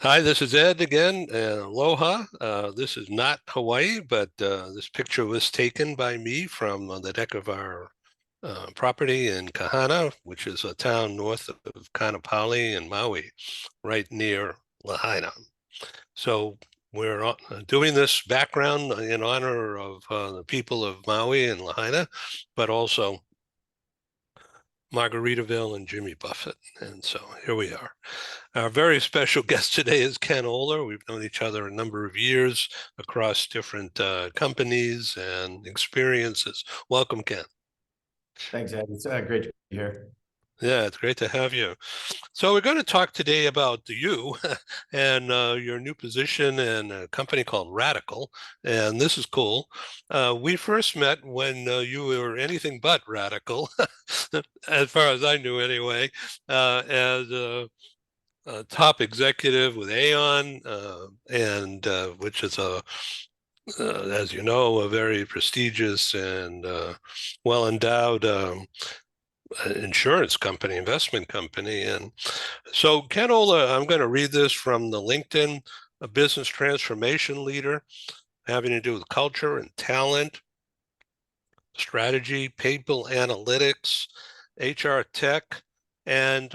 Hi, this is Ed again. Aloha. This is not Hawaii, but this picture was taken by me from the deck of our property in Kahana, which is a town north of Kaanapali and Maui, right near Lahaina. So we're doing this background in honor of the people of Maui and Lahaina, but also Margaritaville and Jimmy Buffett. And so here we are. Our very special guest today is Ken Oehler. We've known each other a number of years across different companies and experiences. Welcome, Ken. Thanks, Ed. It's great to be here. Yeah, it's great to have you. So we're going to talk today about you and your new position in a company called Radical, and this is cool. We first met when you were anything but radical, as far as I knew anyway, as top executive with Aon, and which is as you know, a very prestigious and well endowed insurance company, investment company. And so, Ken Oehler, I'm going to read this from the LinkedIn, a business transformation leader, having to do with culture and talent, strategy, people analytics, HR tech. And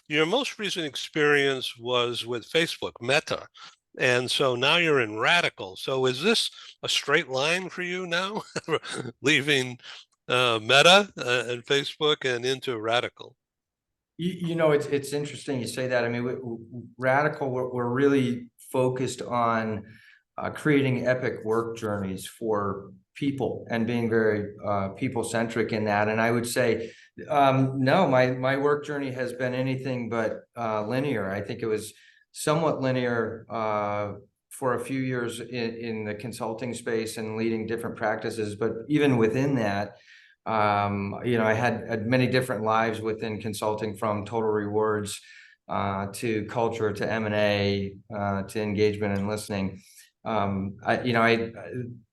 your most recent experience was with Facebook, Meta. And so now you're in Radical. So is this a straight line for you now, leaving Meta and Facebook and into Radical? It's interesting you say that. I mean, Radical, we're really focused on creating epic work journeys for people and being very people-centric in that. And I would say, no, my work journey has been anything but linear. I think it was somewhat linear for a few years in the consulting space and leading different practices. But even within that, I had many different lives within consulting, from total rewards to culture to M&A to engagement and listening.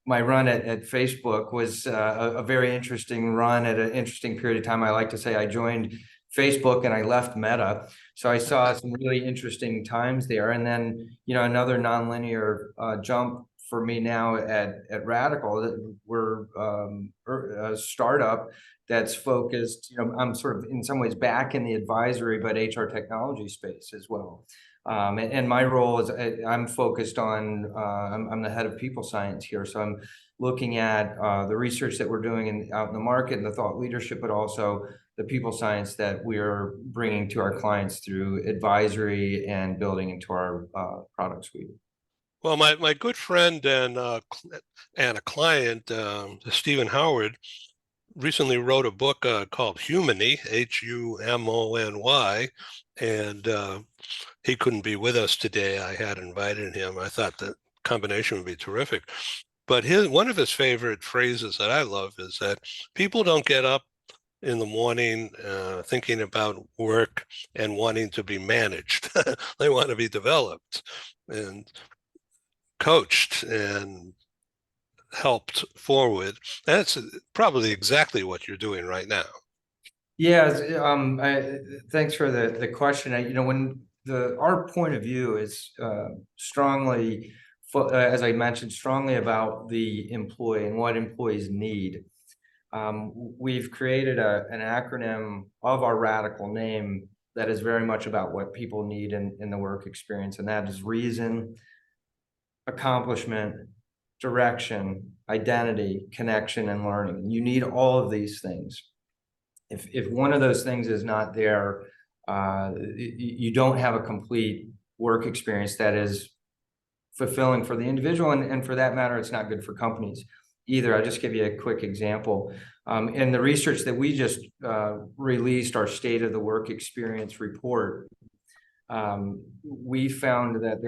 My run at Facebook was a very interesting run at an interesting period of time. I like to say I joined Facebook and I left Meta. So I saw some really interesting times there. And then, another nonlinear jump for me now at Radical, that we're a startup that's focused, I'm sort of in some ways back in the advisory, but HR technology space as well. And my role is I'm focused on, I'm the head of people science here. So I'm looking at the research that we're doing out in the market and the thought leadership, but also the people science that we're bringing to our clients through advisory and building into our product suite. Well, my good friend and a client, Stephen Howard, recently wrote a book called Humany, Humony, and he couldn't be with us today. I had invited him. I thought the combination would be terrific. But one of his favorite phrases that I love is that people don't get up in the morning thinking about work and wanting to be managed. They want to be developed and coached and helped forward. That's probably exactly what you're doing right now. Yeah, thanks for the question. When our point of view is strongly, as I mentioned, strongly about the employee and what employees need. We've created an acronym of our Radical name that is very much about what people need in the work experience, and that is reason, accomplishment, direction, identity, connection, and learning. You need all of these things. If one of those things is not there, you don't have a complete work experience that is fulfilling for the individual, and for that matter, it's not good for companies either. I'll just give you a quick example. In the research that we just released, our State of the Work Experience report, we found that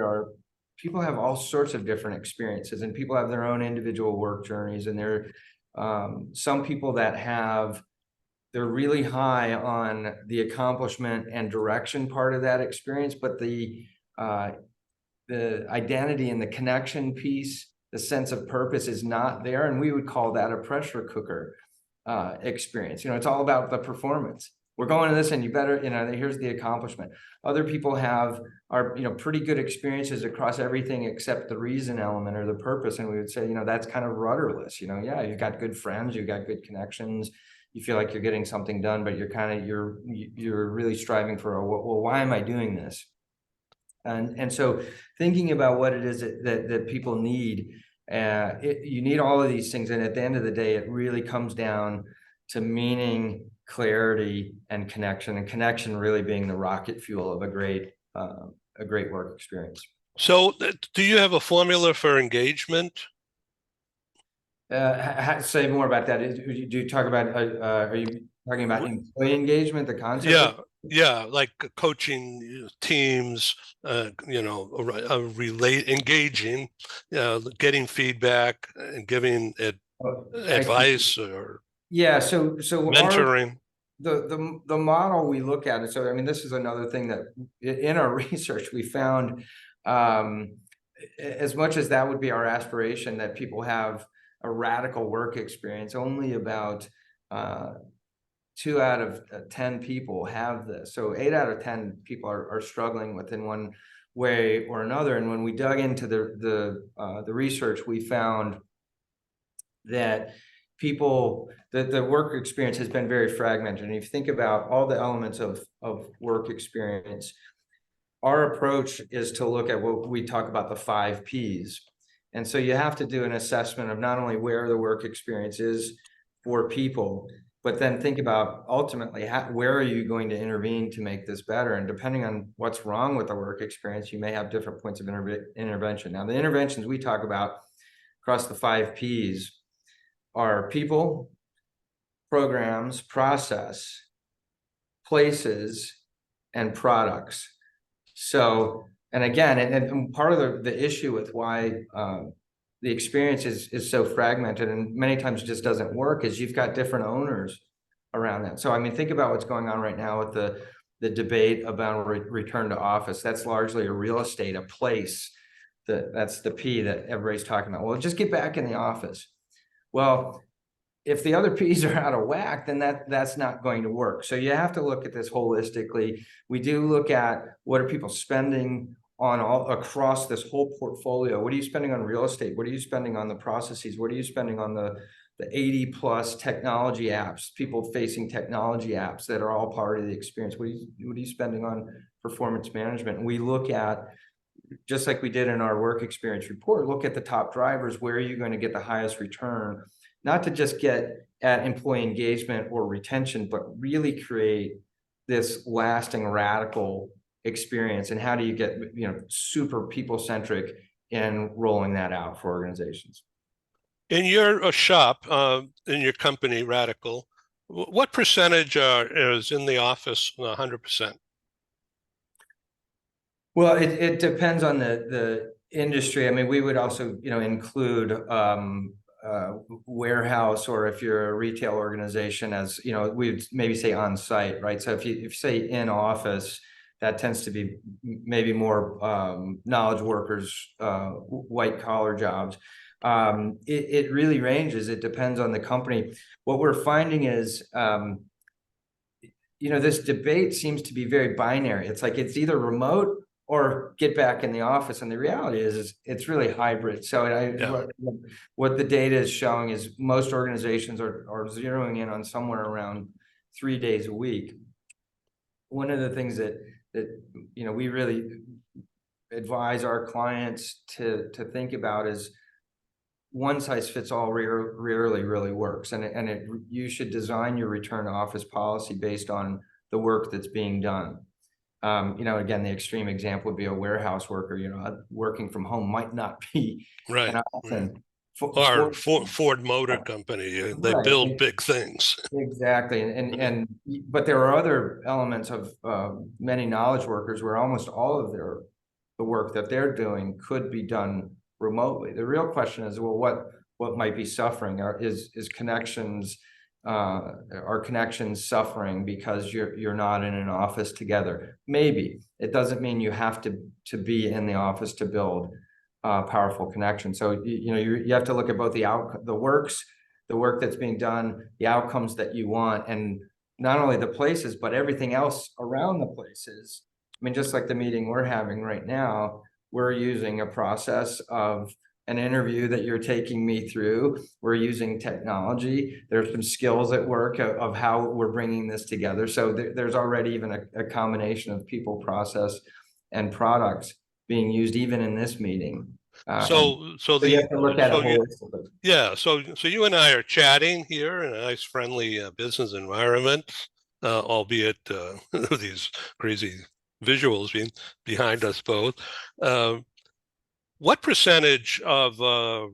people have all sorts of different experiences, and people have their own individual work journeys, and there are some people that they're really high on the accomplishment and direction part of that experience, but the identity and the connection piece, the sense of purpose, is not there, and we would call that a pressure cooker experience. It's all about the performance. we're going to this and you better, here's the accomplishment. Other people are pretty good experiences across everything except the reason element or the purpose. And we would say, that's kind of rudderless. Yeah, you've got good friends, you've got good connections, you feel like you're getting something done, but you're really striving for, well, why am I doing this? And so thinking about what it is that people need, you need all of these things. And at the end of the day, it really comes down to meaning, clarity, and connection really being the rocket fuel of a great work experience. So do you have a formula for engagement? Say more about that. Do you talk about, are you talking about employee engagement, the concept? Yeah, like coaching teams, engaging, getting feedback and giving advice or mentoring. The model we look at it. So, I mean, this is another thing that in our research we found, as much as that would be our aspiration, that people have a radical work experience, only about 2 out of 10 people have this. So 8 out of 10 people are struggling with in one way or another. And when we dug into the research, we found that the work experience has been very fragmented. And if you think about all the elements of work experience, our approach is to look at what we talk about, the 5 Ps. And so you have to do an assessment of not only where the work experience is for people, but then think about ultimately where are you going to intervene to make this better? And depending on what's wrong with the work experience, you may have different points of intervention. Now, the interventions we talk about across the 5 Ps are people, programs, process, places, and products. So, and again, and part of the issue with why the experience is so fragmented and many times just doesn't work is you've got different owners around that. So, I mean, think about what's going on right now with the debate about return to office. That's largely a real estate, a place. That's the P that everybody's talking about. Well, just get back in the office. Well, if the other P's are out of whack, then that's not going to work. So you have to look at this holistically. We do look at what are people spending on all across this whole portfolio. What are you spending on real estate? What are you spending on the processes? What are you spending on the 80 plus technology apps, people facing technology apps that are all part of the experience? What are you spending on performance management? And we look at, just like we did in our work experience report, look at the top drivers. Where are you going to get the highest return? Not to just get at employee engagement or retention, but really create this lasting radical experience. And how do you get, super people-centric in rolling that out for organizations? In your shop, in your company, Radical, what percentage is in the office 100%? Well, it depends on the industry. I mean, we would also, include warehouse, or if you're a retail organization, as we'd maybe say on site, right? So if you say in office, that tends to be maybe more knowledge workers, white collar jobs. It really ranges. It depends on the company. What we're finding is, this debate seems to be very binary. It's like it's either remote or get back in the office. And the reality is it's really hybrid. So what the data is showing is most organizations are zeroing in on somewhere around 3 days a week. One of the things that we really advise our clients to think about is one size fits all rarely really works. And you should design your return to office policy based on the work that's being done. Again, the extreme example would be a warehouse worker, working from home might not be right. an option. Or Ford Motor Company, they build big things. Exactly. But there are other elements of many knowledge workers where almost all of the work that they're doing could be done remotely. The real question is, well, what might be suffering? Is connections, are connections suffering because you're not in an office together? Maybe. It doesn't mean you have to be in the office to build powerful connection. So you have to look at both the work that's being done, the outcomes that you want, and not only the places, but everything else around the places. I mean, just like the meeting we're having right now, we're using a process of an interview that you're taking me through. We're using technology. There's some skills at work of how we're bringing this together. So there's already even a combination of people, process, and products being used even in this meeting. So So you have to look at it holistically. yeah, so you and I are chatting here in a nice, friendly business environment, albeit these crazy visuals behind us both. Uh, what percentage of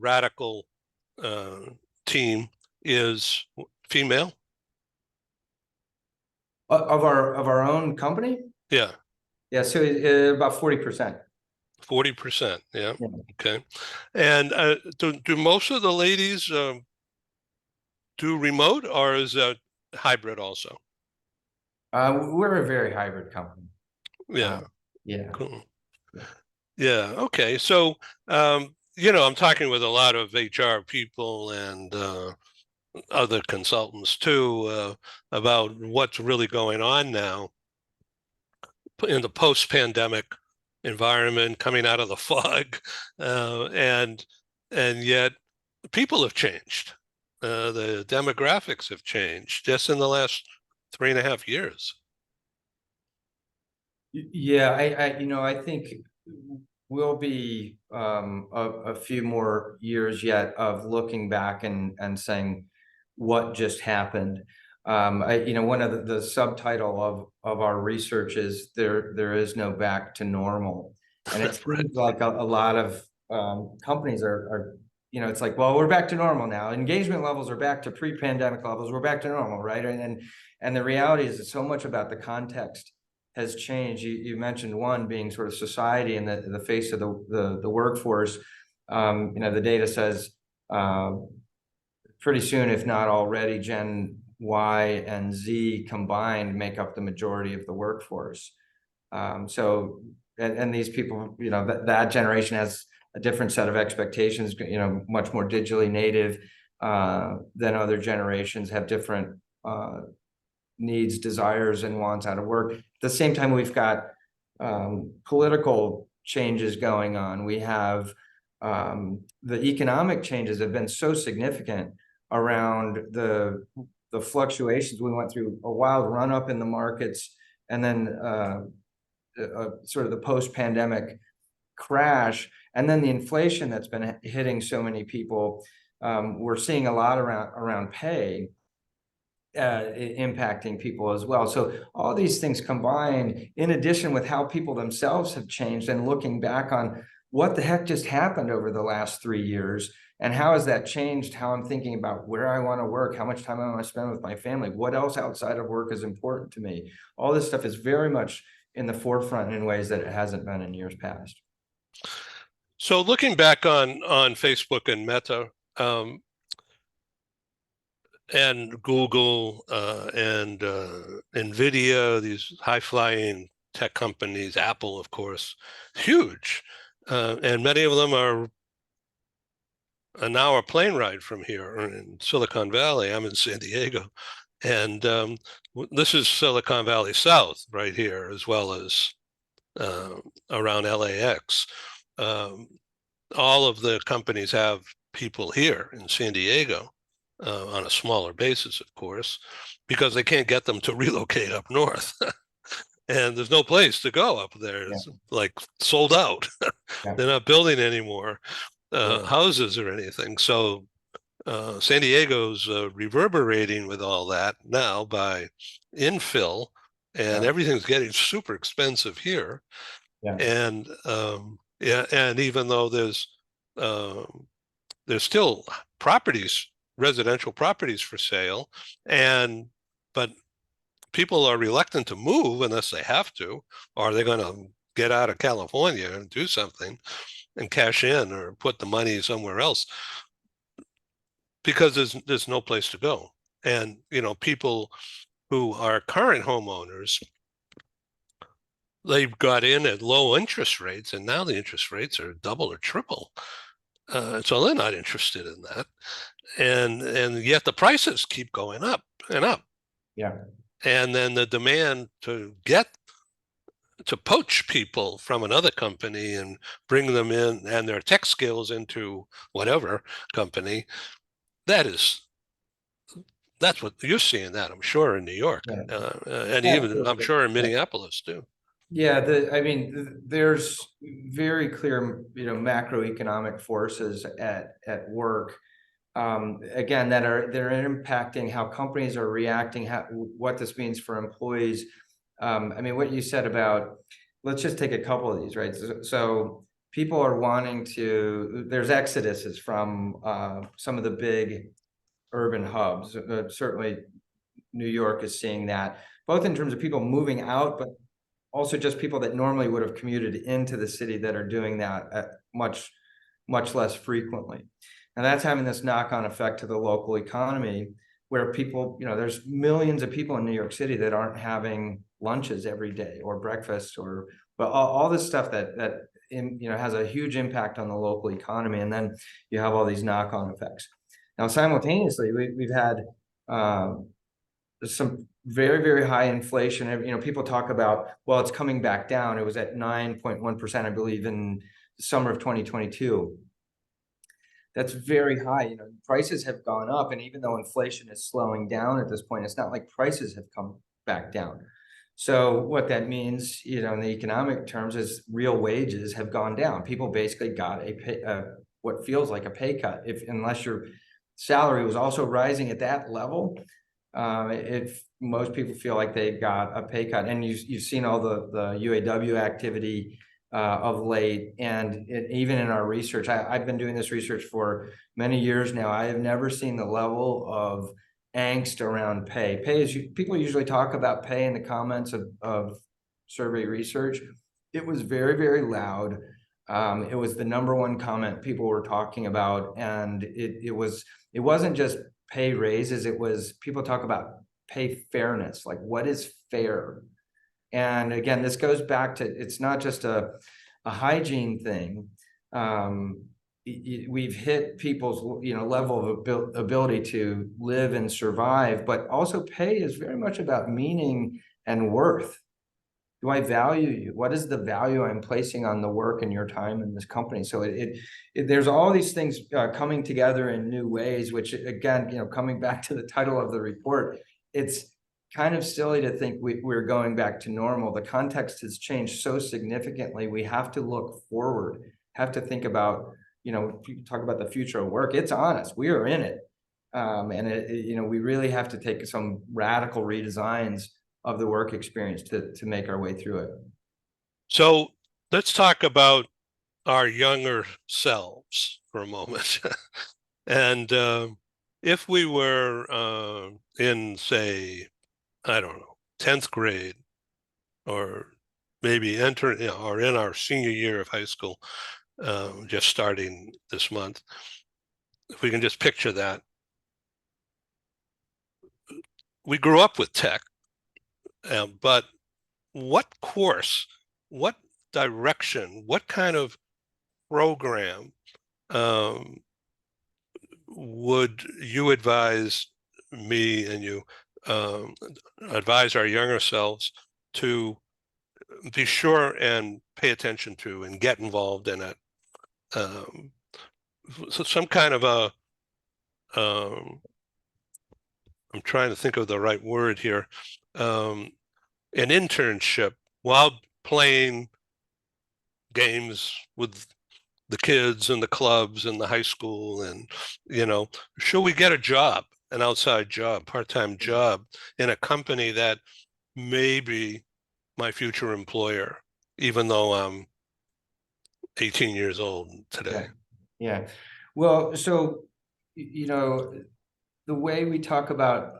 radical team is female? Of our own company? Yeah, Yeah, so about 40%. 40%. Yeah, Yeah. okay. And do most of the ladies do remote, or is that hybrid also? We're a very hybrid company. Yeah, Yeah. cool. Yeah. Okay. So, I'm talking with a lot of HR people and other consultants too about what's really going on now in the post-pandemic environment, coming out of the fog, and yet people have changed. The demographics have changed just in the last 3.5 years. Yeah, I think we'll be a few more years yet of looking back and saying what just happened. One of the subtitle of our research is there is no back to normal, and it Right. seems like a lot of companies are it's like, well, we're back to normal now. Engagement levels are back to pre-pandemic levels. We're back to normal, right? And the reality is that so much about the context has changed. You mentioned one being sort of society and the face of the workforce. The data says pretty soon, if not already, Gen Y and Z combined make up the majority of the workforce. And these people, that generation has a different set of expectations, much more digitally native than other generations, have different needs, desires, and wants out of work. At the same time, we've got political changes going on. We have the economic changes have been so significant around the fluctuations. We went through a wild run up in the markets, and then sort of the post-pandemic crash, and then the inflation that's been hitting so many people. We're seeing a lot around pay impacting people as well. So all these things combined, in addition with how people themselves have changed, and looking back on what the heck just happened over the last 3 years, and how has that changed how I'm thinking about where I want to work, how much time I want to spend with my family, what else outside of work is important to me. All this stuff is very much in the forefront in ways that it hasn't been in years past. So looking back on Facebook and Meta, and Google and Nvidia, these high-flying tech companies, Apple, of course, huge, and many of them are an hour plane ride from here in Silicon Valley. I'm in San Diego, and this is Silicon Valley South right here, as well as around LAX. Um, all of the companies have people here in San Diego on a smaller basis, of course, because they can't get them to relocate up north. And there's no place to go up there. Yeah. It's like sold out. Yeah. They're not building anymore Right. houses or anything. So San Diego's reverberating with all that now by infill, and Yeah. everything's getting super expensive here. Yeah. And yeah, and even though there's still properties, residential properties for sale, but people are reluctant to move unless they have to, or they're going to get out of California and do something and cash in or put the money somewhere else because there's no place to go. And people who are current homeowners, they've got in at low interest rates, and now the interest rates are double or triple. So they're not interested in that, and yet the prices keep going up and up. Yeah. and then the demand to poach people from another company and bring them in and their tech skills into whatever company, that is that's what you're seeing, that I'm sure in New York, Yeah, and even I'm absolutely. sure in Yeah. Minneapolis too. Yeah, I mean, there's very clear, macroeconomic forces at work. Again, they're impacting how companies are reacting, what this means for employees. I mean, what you said about, let's just take a couple of these, right? So people are wanting to, there's exoduses from some of the big urban hubs. Certainly New York is seeing that, both in terms of people moving out, but also just people that normally would have commuted into the city that are doing that much less frequently. And that's having this knock-on effect to the local economy, where people, there's millions of people in New York City that aren't having lunches every day or breakfast, or but all this stuff that has a huge impact on the local economy. And then you have all these knock-on effects. Now, simultaneously, we've had some very, very high inflation. People talk about, well, it's coming back down. It was at 9.1%, I believe, in the summer of 2022. That's very high. Prices have gone up, and even though inflation is slowing down at this point, it's not like prices have come back down. So what that means, in the economic terms, is real wages have gone down. People basically got what feels like a pay cut, unless your salary was also rising at that level. If most people feel like they got a pay cut, and you've seen all the UAW activity of late, and even in our research, I've been doing this research for many years now. I have never seen the level of angst around pay. People usually talk about pay in the comments of survey research. It was very, very loud. It was the number one comment people were talking about, and it wasn't just pay raises. It was, people talk about pay fairness, like what is fair. And again, this goes back to, it's not just a hygiene thing. We've hit people's level of ability to live and survive, but also pay is very much about meaning and worth. Do I value you? What is the value I'm placing on the work and your time in this company? So there's all these things coming together in new ways, which again, coming back to the title of the report, it's kind of silly to think we're going back to normal. The context has changed so significantly. We have to look forward, have to think about, people talk about the future of work. It's on us. We are in it. And we really have to take some radical redesigns of the work experience to make our way through it. So let's talk about our younger selves for a moment. And if we were in, say, I don't know, 10th grade, or maybe or in our senior year of high school, just starting this month, if we can just picture that, we grew up with tech, but what course, what direction, what kind of program um, would you advise me and you advise our younger selves to be sure and pay attention to and get involved in it? So some kind of um, I'm trying to think of the right word here, an internship while playing games with the kids and the clubs and the high school, and should we get a job, an outside job, part-time job in a company that may be my future employer, even though I'm 18 years old today. Yeah. Well, so, the way we talk about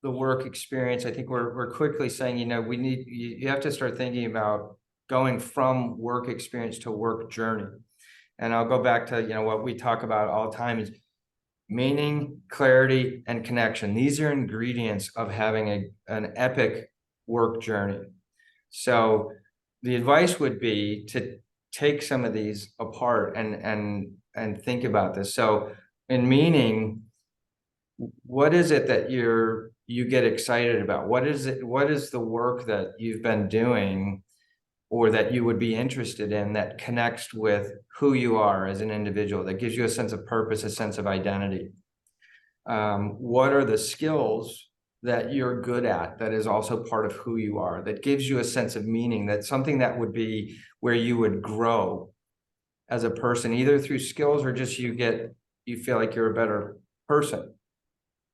the work experience, I think we're quickly saying, you have to start thinking about going from work experience to work journey. And I'll go back to, what we talk about all the time is meaning, clarity, and connection. These are ingredients of having an epic work journey. So the advice would be to take some of these apart and think about this. So in meaning, what is it that you're you get excited about? What is it? What is the work that you've been doing or that you would be interested in that connects with who you are as an individual, that gives you a sense of purpose, a sense of identity? What are the skills that you're good at that is also part of who you are, that gives you a sense of meaning, that's something that would be where you would grow as a person, either through skills or just you feel like you're a better person,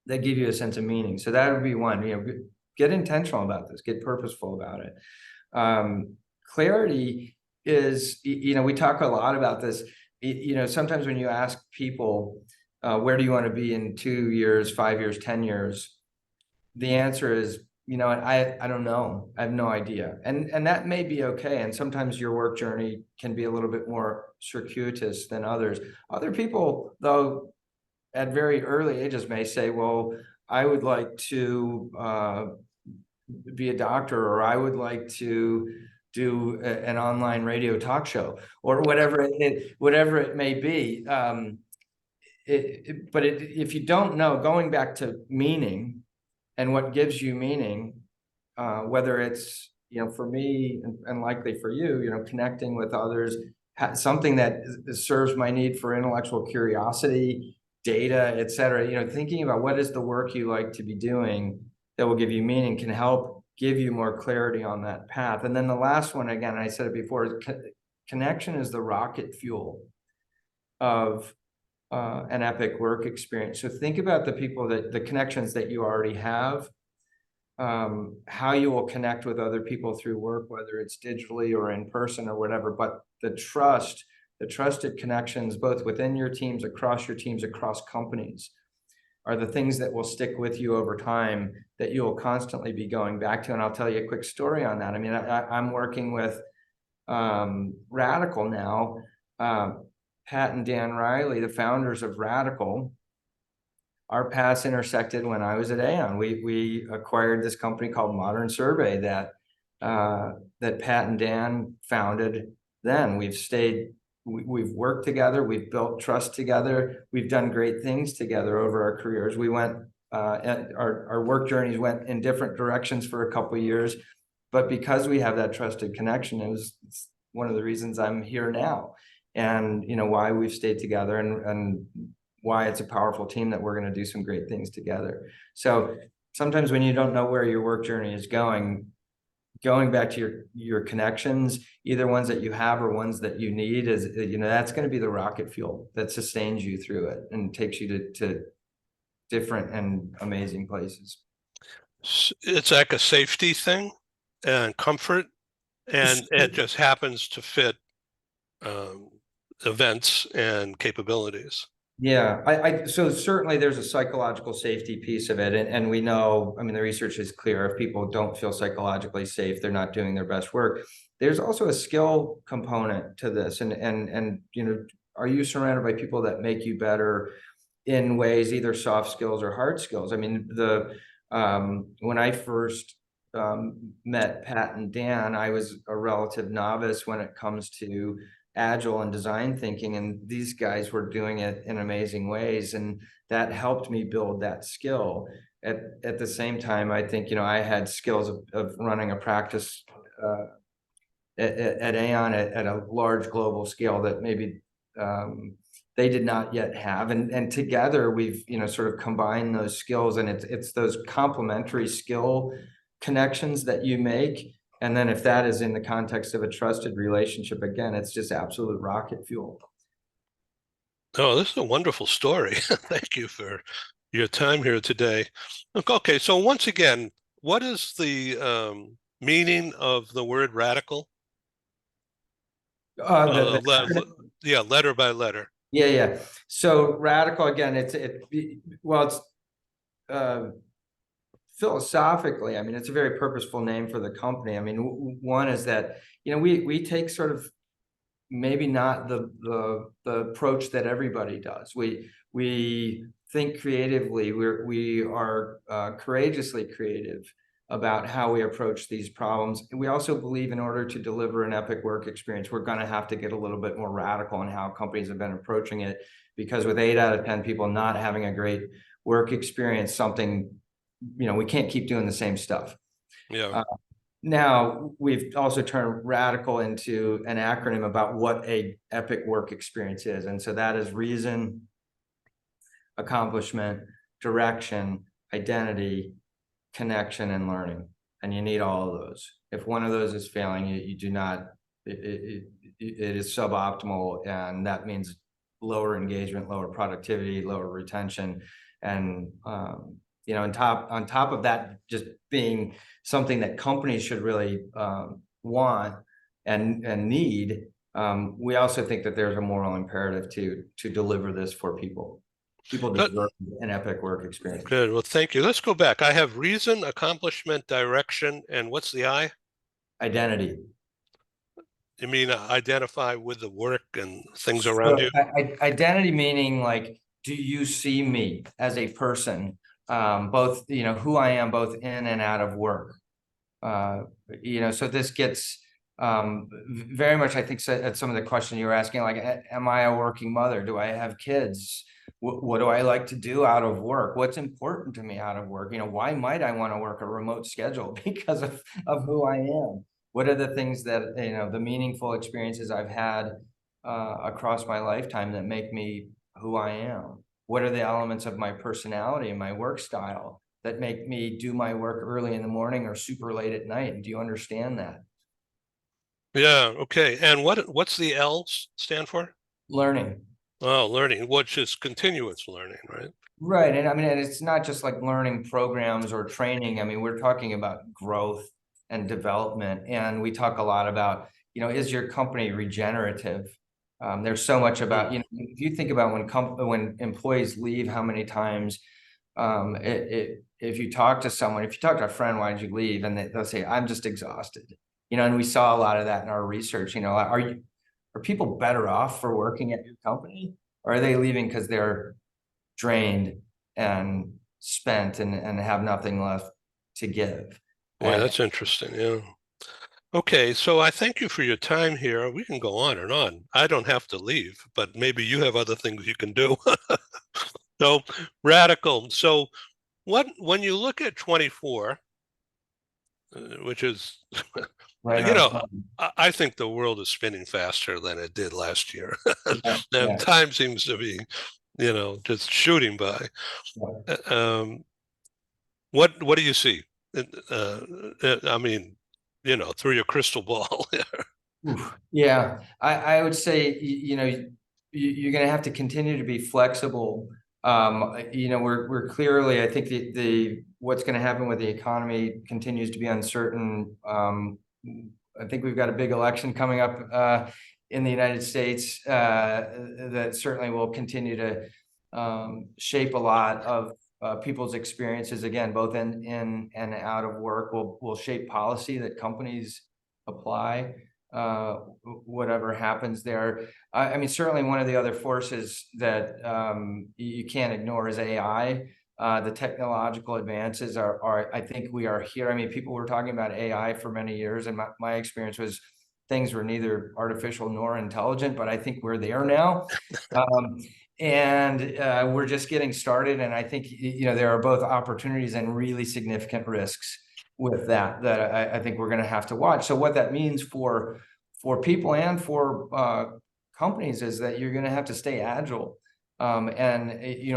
that give you a sense of meaning. So that would be one, get intentional about this, get purposeful about it. Clarity is, we talk a lot about this. Sometimes when you ask people, where do you want to be in 2 years, 5 years, 10 years? The answer is, I don't know. I have no idea. And that may be okay. And sometimes your work journey can be a little bit more circuitous than others. Other people, though, at very early ages may say, well, I would like to be a doctor, or I would like to do an online radio talk show, or whatever it may be. But if you don't know, going back to meaning and what gives you meaning, whether it's, for me and likely for you, connecting with others, something that serves my need for intellectual curiosity, data, et cetera, thinking about what is the work you like to be doing that will give you meaning can help give you more clarity on that path. And then the last one, again, I said it before, connection is the rocket fuel of an epic work experience. So think about the connections that you already have, how you will connect with other people through work, whether it's digitally or in person or whatever, but the trusted connections, both within your teams, across companies, are the things that will stick with you over time, that you will constantly be going back to. And I'll tell you a quick story on that. I mean, I'm working with Radical now. Pat and Dan Riley, the founders of Radical, our paths intersected when I was at Aon. We acquired this company called Modern Survey that Pat and Dan founded. Then we've worked together, we've built trust together, we've done great things together over our careers. We went, our work journeys went in different directions for a couple of years, but because we have that trusted connection, it's one of the reasons I'm here now, and why we've stayed together, and why it's a powerful team that we're going to do some great things together. So sometimes when you don't know where your work journey is going back to your connections, either ones that you have or ones that you need, is that's going to be the rocket fuel that sustains you through it and takes you to different and amazing places. It's like a safety thing and comfort, and it just happens to fit events and capabilities. Yeah, so certainly there's a psychological safety piece of it. And we know, I mean, the research is clear. If people don't feel psychologically safe, they're not doing their best work. There's also a skill component to this. And are you surrounded by people that make you better in ways, either soft skills or hard skills? I mean, when I first met Pat and Dan, I was a relative novice when it comes to agile and design thinking, and these guys were doing it in amazing ways, and that helped me build that skill. At the same time, I think I had skills of running a practice at Aon at a large global scale that maybe they did not yet have, and together we've sort of combined those skills, and it's those complementary skill connections that you make. And then if that is in the context of a trusted relationship, again, it's just absolute rocket fuel. Oh, this is a wonderful story. Thank you for your time here today. Okay, so once again, what is the meaning of the word radical? Yeah, letter by letter. Yeah. So radical, again, it's philosophically, I mean, it's a very purposeful name for the company. I mean, one is that we take sort of maybe not the approach that everybody does. We think creatively. We are courageously creative about how we approach these problems. And we also believe in order to deliver an epic work experience, we're going to have to get a little bit more radical in how companies have been approaching it, because with 8 out of 10 people not having a great work experience, something we can't keep doing the same stuff. Yeah. Now, we've also turned radical into an acronym about what a epic work experience is. And so that is reason, accomplishment, direction, identity, connection, and learning. And you need all of those. If one of those is failing, you do not, it is suboptimal. And that means lower engagement, lower productivity, lower retention. And, on top of that, just being something that companies should really want and need, we also think that there's a moral imperative to deliver this for people. People Good. deserve an epic work experience. Good. Well, thank you. Let's go back. I have reason, accomplishment, direction, and what's the I? Identity. You mean identify with the work and things around So you? identity meaning like, do you see me as a person? Both, who I am both in and out of work. So this gets very much, I think, at some of the question you were asking, like, am I a working mother? Do I have kids? What do I like to do out of work? What's important to me out of work? Why might I want to work a remote schedule? Because of who I am. What are the things that, the meaningful experiences I've had across my lifetime that make me who I am? What are the elements of my personality and my work style that make me do my work early in the morning or super late at night? And do you understand that? Yeah. Okay. And what's the L stand for? Learning. Oh, learning, which is continuous learning, right? Right. And I mean, and it's not just like learning programs or training. I mean, we're talking about growth and development. And we talk a lot about, is your company regenerative? There's so much about, if you think about when employees leave, how many times if you talk to someone, if you talk to a friend, why did you leave? And they'll say, I'm just exhausted. And we saw a lot of that in our research. Are people better off for working at your company? Or are they leaving because they're drained and spent and have nothing left to give? Boy, And that's interesting. Yeah. Okay, so I thank you for your time here. We can go on and on. I don't have to leave, but maybe you have other things you can do. So radical. So when you look at 24, which is, right you on know, time. I think the world is spinning faster than it did last year. Yeah, And yeah, time seems to be, just shooting by. yeah. Um, what do you see? I mean, through your crystal ball. Oof. Yeah, I would say, you're going to have to continue to be flexible. We're clearly, I think the what's going to happen with the economy continues to be uncertain. I think we've got a big election coming up in the United States that certainly will continue to shape a lot of people's experiences. Again, both in and out of work will shape policy that companies apply, whatever happens there. I mean, certainly one of the other forces that you can't ignore is AI. The technological advances I think we are here. I mean, people were talking about AI for many years, and my experience was things were neither artificial nor intelligent, but I think we're there now. Um, and we're just getting started. And I think, there are both opportunities and really significant risks with that I think we're going to have to watch. So what that means for people and for companies is that you're going to have to stay agile, and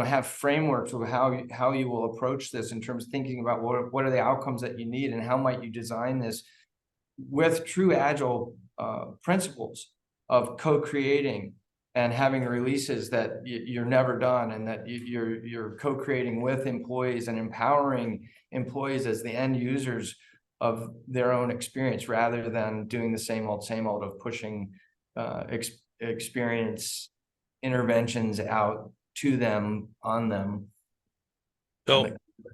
have frameworks of how you will approach this in terms of thinking about what are the outcomes that you need and how might you design this with true agile principles of co-creating and having releases that you're never done, and that you're co-creating with employees and empowering employees as the end users of their own experience, rather than doing the same old of pushing experience interventions out to them, on them. So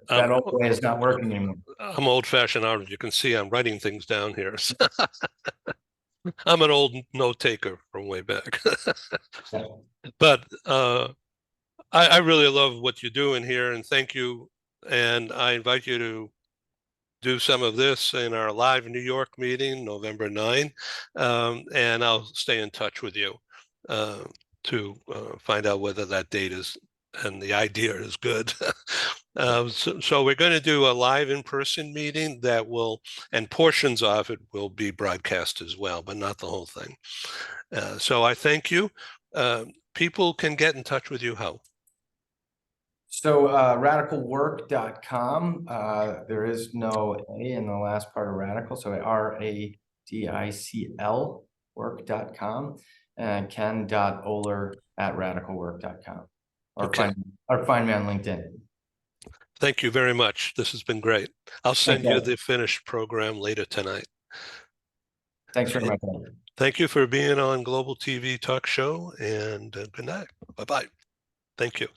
That um, old way is not working anymore. I'm old-fashioned artist. You can see I'm writing things down here. I'm an old note taker from way back. Yeah. But I really love what you're doing here, and thank you. And I invite you to do some of this in our live New York meeting, November 9, and I'll stay in touch with you uh, to find out whether that date is and the idea is good. So we're going to do a live in-person meeting that will, and portions of it will be broadcast as well, but not the whole thing. So I thank you. People can get in touch with you how? So radicalwork.com. There is no A in the last part of radical. So RADICL work.com and ken.oehler@radicalwork.com. Okay. Or find me on LinkedIn. Thank you very much. This has been great. I'll Thanks, send you guys. the finished program later tonight. Thanks very Okay. much. Thank you for being on Global TV Talk Show, and good night. Bye-bye. Thank you.